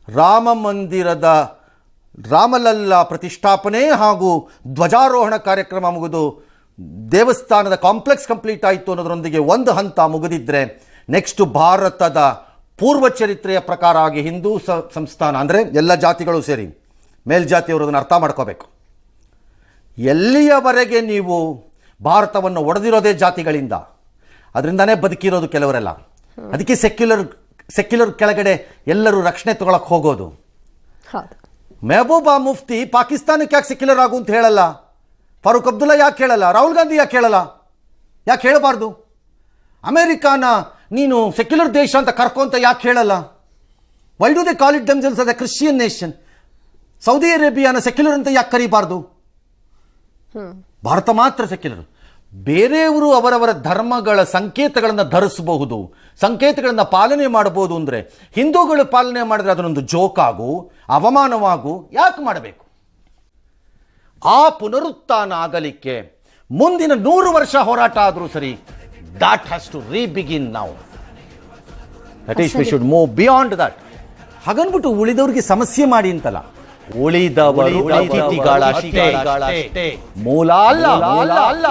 ರಾಮ ಮಂದಿರದ ರಾಮಲಲ್ಲಾ ಪ್ರತಿಷ್ಠಾಪನೆ ಹಾಗೂ ಧ್ವಜಾರೋಹಣ ಕಾರ್ಯಕ್ರಮ ಮುಗಿದು ದೇವಸ್ಥಾನದ ಕಾಂಪ್ಲೆಕ್ಸ್ ಕಂಪ್ಲೀಟ್ ಆಯಿತು ಅನ್ನೋದರೊಂದಿಗೆ ಒಂದು ಹಂತ ಮುಗಿದಿದ್ರೆ ನೆಕ್ಸ್ಟ್ ಭಾರತದ ಪೂರ್ವ ಚರಿತ್ರೆಯ ಪ್ರಕಾರ ಆಗಿ ಹಿಂದೂ ಸಂಸ್ಥಾನ ಅಂದರೆ ಎಲ್ಲ ಜಾತಿಗಳು ಸೇರಿ ಮೇಲ್ಜಾತಿಯವರು ಅದನ್ನು ಅರ್ಥ ಮಾಡ್ಕೋಬೇಕು. ಎಲ್ಲಿಯವರೆಗೆ ನೀವು ಭಾರತವನ್ನು ಒಡೆದಿರೋದೇ ಜಾತಿಗಳಿಂದ, ಅದರಿಂದನೇ ಬದುಕಿರೋದು ಕೆಲವರೆಲ್ಲ. ಅದಕ್ಕೆ ಸೆಕ್ಯುಲರ್ ಕೆಳಗಡೆ ಎಲ್ಲರೂ ರಕ್ಷಣೆ ತಗೊಳಕ್ಕೆ ಹೋಗೋದು. ಮೆಹಬೂಬಾ ಮುಫ್ತಿ ಪಾಕಿಸ್ತಾನಕ್ಕೆ ಯಾಕೆ ಸೆಕ್ಯುಲರ್ ಆಗು ಅಂತ ಹೇಳಲ್ಲ? ಫಾರೂಕ್ ಅಬ್ದುಲ್ಲಾ ಯಾಕೆ ಹೇಳಲ್ಲ? ರಾಹುಲ್ ಗಾಂಧಿ ಯಾಕೆ ಹೇಳಲ್ಲ? ಯಾಕೆ ಹೇಳಬಾರ್ದು? ಅಮೇರಿಕಾನ ನೀನು ಸೆಕ್ಯುಲರ್ ದೇಶ ಅಂತ ಕರ್ಕೊಂತ ಯಾಕೆ ಹೇಳಲ್ಲ? Why do they call it themselves as a Christian nation? ಸೌದಿ ಅರೇಬಿಯಾನ ಸೆಕ್ಯುಲರ್ ಅಂತ ಯಾಕೆ ಕರೀಬಾರ್ದು? ಭಾರತ ಮಾತ್ರ ಸೆಕ್ಯುಲರ್. ಬೇರೆಯವರು ಅವರವರ ಧರ್ಮಗಳ ಸಂಕೇತಗಳನ್ನು ಧರಿಸಬಹುದು, ಸಂಕೇತಗಳನ್ನು ಪಾಲನೆ ಮಾಡಬಹುದು. ಅಂದರೆ ಹಿಂದೂಗಳು ಪಾಲನೆ ಮಾಡಿದ್ರೆ ಅದನ್ನೊಂದು ಜೋಕಾಗು, ಅವಮಾನವಾಗು ಯಾಕೆ ಮಾಡಬೇಕು? ಆ ಪುನರುತ್ಥಾನ ಆಗಲಿಕ್ಕೆ ಮುಂದಿನ 100 ವರ್ಷ ಹೋರಾಟ ಆದರೂ ಸರಿ, that has to re-begin now. That is, we should move beyond that. ಹಾಗನ್ಬಿಟ್ಟು ಉಳಿದವರಿಗೆ ಸಮಸ್ಯೆ ಮಾಡಿ ಅಂತಲ್ಲ, ಉಳಿದವರು ಅತಿಥಿಗಳಷ್ಟೇ, ಮೂಲ ಅಲ್ಲ.